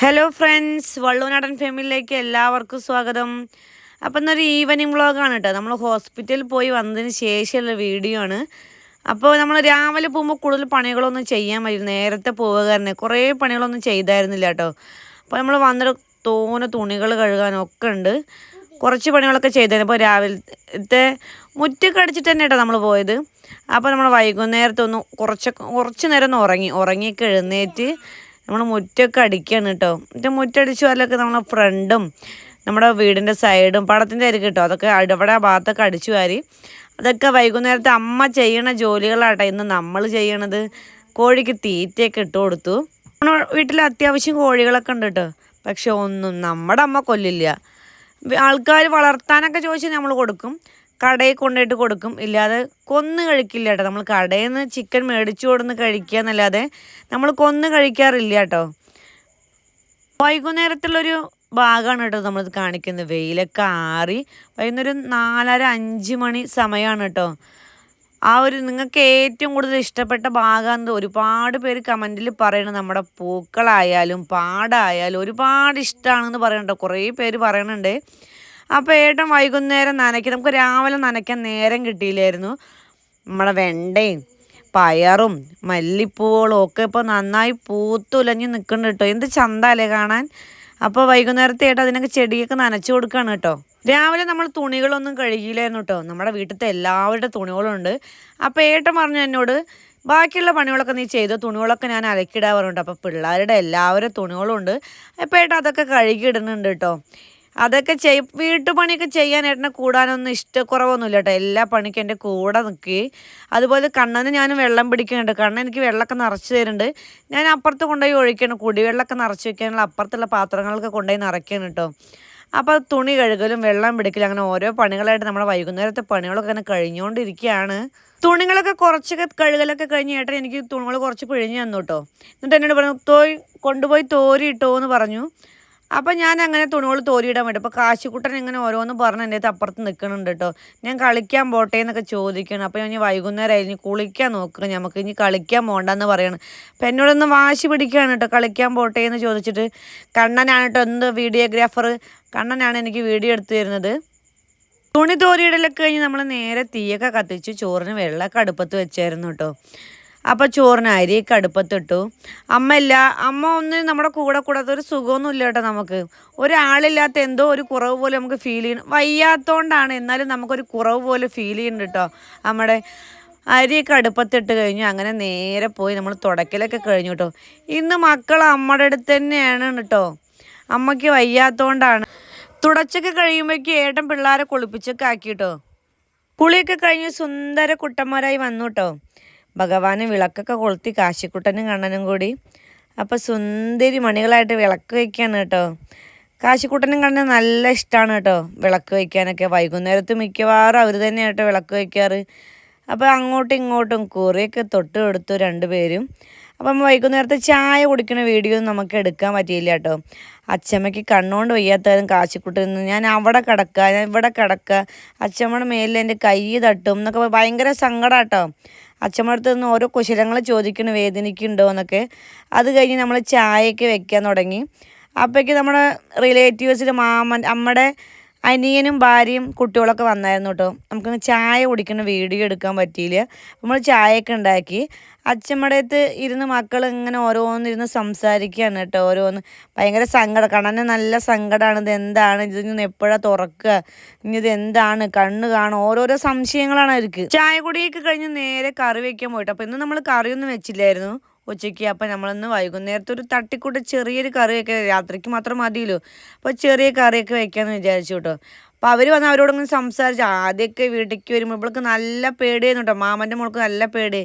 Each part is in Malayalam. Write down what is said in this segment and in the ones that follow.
ഹലോ ഫ്രണ്ട്സ്, വള്ളുവനാടൻ ഫാമിലിയിലേക്ക് എല്ലാവർക്കും സ്വാഗതം. അപ്പം ഇന്നൊരു ഈവനിങ് വ്ളോഗാണ് കേട്ടോ. നമ്മൾ ഹോസ്പിറ്റലിൽ പോയി വന്നതിന് ശേഷമുള്ള വീഡിയോ ആണ്. അപ്പോൾ നമ്മൾ രാവിലെ പോകുമ്പോൾ കൂടുതൽ പണികളൊന്നും ചെയ്യാൻ പറ്റില്ല. നേരത്തെ പോവുക കാരണം കുറേ പണികളൊന്നും ചെയ്തായിരുന്നില്ല കേട്ടോ. അപ്പോൾ നമ്മൾ വന്നിട്ട് തോനെ തുണികൾ കഴുകാനൊക്കെ ഉണ്ട്. കുറച്ച് പണികളൊക്കെ ചെയ്തായിരുന്നു. അപ്പോൾ രാവിലത്തെ മുറ്റൊക്കെ അടിച്ചിട്ട് തന്നെ കേട്ടോ നമ്മൾ പോയത്. അപ്പോൾ നമ്മൾ വൈകുന്നേരത്തെ ഒന്ന് കുറച്ച് നേരം ഒന്ന് ഉറങ്ങിയൊക്കെ എഴുന്നേറ്റ് നമ്മൾ മുറ്റമൊക്കെ അടിക്കുകയാണ് കേട്ടോ. എന്നിട്ട് മുറ്റടിച്ചു പോലൊക്കെ നമ്മളെ ഫ്രണ്ടും നമ്മുടെ വീടിൻ്റെ സൈഡും പടത്തിൻ്റെ അരികെ കേട്ടോ, അതൊക്കെ അവിടെ ആ ഭാഗത്തൊക്കെ അടിച്ചു വാരി. അതൊക്കെ വൈകുന്നേരത്തെ അമ്മ ചെയ്യണ ജോലികളാട്ടോ ഇന്ന് നമ്മൾ ചെയ്യണത്. കോഴിക്ക് തീറ്റയൊക്കെ ഇട്ട് കൊടുത്തു. നമ്മുടെ വീട്ടിൽ അത്യാവശ്യം കോഴികളൊക്കെ ഉണ്ട് കേട്ടോ. പക്ഷെ ഒന്നും നമ്മുടെ അമ്മ കൊല്ലില്ല. ആൾക്കാർ വളർത്താനൊക്കെ ചോദിച്ചാൽ നമ്മൾ കൊടുക്കും, കടയിൽ കൊണ്ടുപോയിട്ട് കൊടുക്കും. ഇല്ലാതെ കൊന്ന് കഴിക്കില്ല കേട്ടോ. നമ്മൾ കടയിൽ നിന്ന് ചിക്കൻ മേടിച്ചു കൊടുന്ന് കഴിക്കുക എന്നല്ലാതെ നമ്മൾ കൊന്ന് കഴിക്കാറില്ല കേട്ടോ. വൈകുന്നേരത്തുള്ളൊരു ഭാഗമാണ് കേട്ടോ നമ്മളിത് കാണിക്കുന്നത്. വെയിലൊക്കെ ആറി വൈകുന്നേരം 4:30-5 മണി സമയമാണ് കേട്ടോ. ആ ഒരു നിങ്ങൾക്ക് ഏറ്റവും കൂടുതൽ ഇഷ്ടപ്പെട്ട ഭാഗം ഒരുപാട് പേര് കമൻറ്റിൽ പറയണം. നമ്മുടെ പൂക്കളായാലും പാടായാലും ഒരുപാട് ഇഷ്ടമാണെന്ന് പറയണട്ടോ. കുറേ പേര് പറയണുണ്ട്. അപ്പോൾ ഏട്ടൻ വൈകുന്നേരം നനയ്ക്കും. നമുക്ക് രാവിലെ നനയ്ക്കാൻ നേരം കിട്ടിയില്ലായിരുന്നു. നമ്മുടെ വെണ്ടയും പയറും മല്ലിപ്പൂവുകളും ഒക്കെ ഇപ്പോൾ നന്നായി പൂത്തുലഞ്ഞ് നിൽക്കുന്നുണ്ട് കേട്ടോ. എന്ത് ചന്തല്ലേ കാണാൻ. അപ്പോൾ വൈകുന്നേരത്തെ ഏട്ടൻ അതിനൊക്കെ ചെടിയൊക്കെ നനച്ചു കൊടുക്കുകയാണ് കേട്ടോ. രാവിലെ നമ്മൾ തുണികളൊന്നും കഴുകിയില്ലായിരുന്നു കേട്ടോ. നമ്മുടെ വീട്ടിലത്തെ എല്ലാവരുടെ തുണികളുണ്ട്. അപ്പോൾ ഏട്ടൻ പറഞ്ഞു എന്നോട്, ബാക്കിയുള്ള പണികളൊക്കെ നീ ചെയ്തോ, തുണികളൊക്കെ ഞാൻ അലക്കിടാറുണ്ട്. അപ്പോൾ പിള്ളേരുടെ എല്ലാവരുടെ തുണികളുണ്ട്. അപ്പോൾ ഏട്ടൻ അതൊക്കെ കഴുകിയിടുന്നുണ്ട് കേട്ടോ. അതൊക്കെ വീട്ടുപണിയൊക്കെ ചെയ്യാൻ ഏട്ടനെ കൂടാനൊന്നും ഇഷ്ടക്കുറവൊന്നുമില്ല കേട്ടോ. എല്ലാ പണിക്കും എൻ്റെ കൂടെ നിൽക്കി. അതുപോലെ കണ്ണന് ഞാൻ വെള്ളം പിടിക്കുന്നുണ്ട്. കണ്ണൻ എനിക്ക് വെള്ളമൊക്കെ നിറച്ച് തരുന്നുണ്ട്. ഞാൻ അപ്പുറത്ത് കൊണ്ടുപോയി ഒഴിക്കണം. കുടിവെള്ളമൊക്കെ നിറച്ച് വെക്കാനുള്ള അപ്പുറത്തുള്ള പാത്രങ്ങളൊക്കെ കൊണ്ടുപോയി നിറയ്ക്കണം കേട്ടോ. അപ്പോൾ തുണി കഴുകലും വെള്ളം പിടിക്കലും അങ്ങനെ ഓരോ പണികളായിട്ട് നമ്മുടെ വൈകുന്നേരത്തെ പണികളൊക്കെ അങ്ങനെ കഴിഞ്ഞുകൊണ്ടിരിക്കുകയാണ്. തുണികളൊക്കെ കുറച്ചൊക്കെ കഴുകലൊക്കെ കഴിഞ്ഞ് ഏട്ടൻ എനിക്ക് തുണികൾ കുറച്ച് പിഴിഞ്ഞ് തന്നു കേട്ടോ. എന്നിട്ട് എന്നോട് പറഞ്ഞു, കൊണ്ടുപോയി തോരി ഇട്ടോ എന്ന് പറഞ്ഞു. അപ്പം ഞാൻ അങ്ങനെ തുണികൾ തോരിയിടാൻ വേണ്ടി. അപ്പോൾ കാശിക്കുട്ടൻ ഇങ്ങനെ ഓരോന്ന് പറഞ്ഞ് എൻ്റെ അടുത്ത് അപ്പുറത്ത് നിൽക്കുന്നുണ്ട് കേട്ടോ. ഞാൻ കളിക്കാൻ പോട്ടെ എന്നൊക്കെ ചോദിക്കണം. അപ്പോൾ ഞാൻ വൈകുന്നേരമായി, ഇനി കുളിക്കാൻ നോക്കണം, നമുക്ക് ഇനി കളിക്കാൻ പോകണ്ടെന്ന് പറയണം. അപ്പം എന്നോടൊന്ന് വാശി പിടിക്കുകയാണ് കേട്ടോ, കളിക്കാൻ പോട്ടെ എന്ന് ചോദിച്ചിട്ട്. കണ്ണനാണ് കേട്ടോ വീഡിയോഗ്രാഫർ. കണ്ണനാണ് എനിക്ക് വീഡിയോ എടുത്തു തരുന്നത്. തുണി തോരിയിടലൊക്കെ കഴിഞ്ഞ് നമ്മൾ നേരെ തീയൊക്കെ കത്തിച്ച് ചോറിന് വെള്ളമൊക്കെ അടുപ്പത്ത് വെച്ചായിരുന്നു കേട്ടോ. അപ്പോൾ ചോറിന് അരിയൊക്കെ അടുപ്പത്തിട്ടു. അമ്മ ഒന്ന് നമ്മുടെ കൂടെ കൂടാത്ത ഒരു സുഖമൊന്നുമില്ല കേട്ടോ. നമുക്ക് ഒരാളില്ലാത്ത എന്തോ ഒരു കുറവ് പോലെ നമുക്ക് ഫീൽ ചെയ്യണം. വയ്യാത്തതുകൊണ്ടാണ്, എന്നാലും നമുക്കൊരു കുറവ് പോലെ ഫീൽ ചെയ്യുന്നുണ്ട് കേട്ടോ. നമ്മുടെ അരിയൊക്കെ അടുപ്പത്തിട്ട് കഴിഞ്ഞു. അങ്ങനെ നേരെ പോയി നമ്മൾ തുടക്കലൊക്കെ കഴിഞ്ഞു കേട്ടോ. ഇന്ന് മക്കൾ അമ്മയുടെ അടുത്ത് തന്നെയാണ് കേട്ടോ. അമ്മയ്ക്ക് വയ്യാത്തതുകൊണ്ടാണ്. തുടച്ചൊക്കെ കഴിയുമ്പോഴേക്കും ഏട്ടൻ പിള്ളേരെ കുളിപ്പിച്ചൊക്കെ ആക്കി കേട്ടോ. കുളിയൊക്കെ കഴിഞ്ഞ് സുന്ദര കുട്ടന്മാരായി വന്നു കേട്ടോ. ഭഗവാന് വിളക്കൊക്കെ കൊളുത്തി കാശിക്കുട്ടനും കണ്ണനും കൂടി. അപ്പോൾ സുന്ദരി മണികളായിട്ട് വിളക്ക് വയ്ക്കുകയാണ് കേട്ടോ. കാശിക്കുട്ടനും കണ്ണനും നല്ല ഇഷ്ടമാണ് കേട്ടോ വിളക്ക് വയ്ക്കാനൊക്കെ. വൈകുന്നേരത്ത് മിക്കവാറും അവർ തന്നെ കേട്ടോ വിളക്ക് വയ്ക്കാറ്. അപ്പോൾ അങ്ങോട്ടും ഇങ്ങോട്ടും കുറിയൊക്കെ തൊട്ട് കൊടുത്തു രണ്ടുപേരും. അപ്പം വൈകുന്നേരത്തെ ചായ കുടിക്കുന്ന വീഡിയോ ഒന്നും നമുക്ക് എടുക്കാൻ പറ്റിയില്ല കേട്ടോ. അച്ചമ്മയ്ക്ക് കണ്ണുകൊണ്ട് വയ്യാത്തതും കാശിക്കുട്ടനും ഞാൻ അവിടെ കിടക്കുക, ഞാൻ ഇവിടെ കിടക്കുക, അച്ചമ്മയുടെ മേലിൽ എൻ്റെ കൈ തട്ടും എന്നൊക്കെ ഭയങ്കര സങ്കടം കേട്ടോ. അച്ചമ്മ അടുത്ത് നിന്ന് ഓരോ കുശലങ്ങൾ ചോദിക്കണം, വേദനിക്കുന്നുണ്ടോ എന്നൊക്കെ. അത് കഴിഞ്ഞ് നമ്മൾ ചായയൊക്കെ വെക്കാൻ തുടങ്ങി. അപ്പോഴേക്ക് നമ്മുടെ റിലേറ്റീവ്സിൻ്റെ അമ്മയുടെ അനിയനും ഭാര്യയും കുട്ടികളൊക്കെ വന്നായിരുന്നു കേട്ടോ. നമുക്കങ്ങ് ചായ കുടിക്കുന്ന വീഡിയോ എടുക്കാൻ പറ്റിയില്ല. നമ്മൾ ചായയൊക്കെ ഉണ്ടാക്കി. അച്ഛമ്മയുടെ അടുത്ത് ഇരുന്ന് മക്കൾ ഇങ്ങനെ ഓരോന്നിരുന്ന് സംസാരിക്കുകയാണ് കേട്ടോ. ഓരോന്ന് ഭയങ്കര സങ്കടം. കണ്ണന് നല്ല സങ്കടമാണ്. ഇത് എന്താണ്, ഇതിന് എപ്പോഴാണ് തുറക്കുക, ഇനി ഇത് എന്താണ്, കണ്ണ് കാണും, ഓരോരോ സംശയങ്ങളാണ് അവർക്ക്. ചായ കുടിയൊക്കെ കഴിഞ്ഞ് നേരെ കറി വയ്ക്കാൻ പോയിട്ട്. അപ്പോൾ ഇന്ന് നമ്മൾ കറിയൊന്നും വെച്ചില്ലായിരുന്നു ഉച്ചയ്ക്ക്. അപ്പം നമ്മളിന്ന് വൈകുന്നേരത്തെ ഒരു തട്ടിക്കൂട്ട് ചെറിയൊരു കറിയൊക്കെ, രാത്രിക്ക് മാത്രം മതിയല്ലോ, അപ്പോൾ ചെറിയ കറിയൊക്കെ വെക്കാമെന്ന് വിചാരിച്ചു കേട്ടോ. അപ്പോൾ അവർ വന്ന് അവരോടൊന്ന് സംസാരിച്ച്. ആദ്യമൊക്കെ വീട്ടിലേക്ക് വരുമ്പോൾ ഇവൾക്ക് നല്ല പേടിയായിരുന്നു കേട്ടോ. മാമൻ്റെ മോൾക്ക് നല്ല പേടി.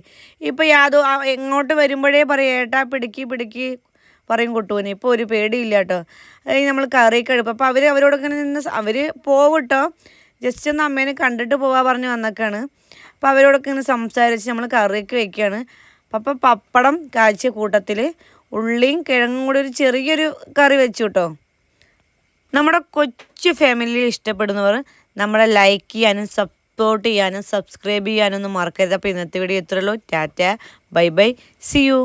ഇപ്പോൾ എങ്ങോട്ട് വരുമ്പോഴേ പറയും, ഏട്ടാ പിടിക്ക് പറയും കുട്ടുവിന്. ഇപ്പോൾ ഒരു പേടിയില്ല കേട്ടോ. അത് നമ്മൾ കറിയൊക്കെ എടുക്കും. അപ്പോൾ അവരോടൊക്കെ നിന്ന് അവർ പോവും കേട്ടോ. ജസ്റ്റ് ഒന്ന് അമ്മേനെ കണ്ടിട്ട് പോവാൻ പറഞ്ഞ് വന്നൊക്കെയാണ്. അപ്പോൾ അവരോടൊക്കെ ഇങ്ങനെ സംസാരിച്ച് നമ്മൾ കറിയൊക്കെ വയ്ക്കുകയാണ്. അപ്പോൾ പപ്പടം കാച്ചിയ കൂട്ടത്തിൽ ഉള്ളിയും കിഴങ്ങും കൂടി ഒരു ചെറിയൊരു കറി വെച്ചു കേട്ടോ. നമ്മുടെ കൊച്ചു ഫാമിലി ഇഷ്ടപ്പെടുന്നവർ നമ്മളെ ലൈക്ക് ചെയ്യാനും സപ്പോർട്ട് ചെയ്യാനും സബ്സ്ക്രൈബ് ചെയ്യാനൊന്നും മറക്കരുത്. അപ്പോൾ ഇന്നത്തെ വീഡിയോ ഇത്രയുള്ളൂ. Tata, bye bye, see U.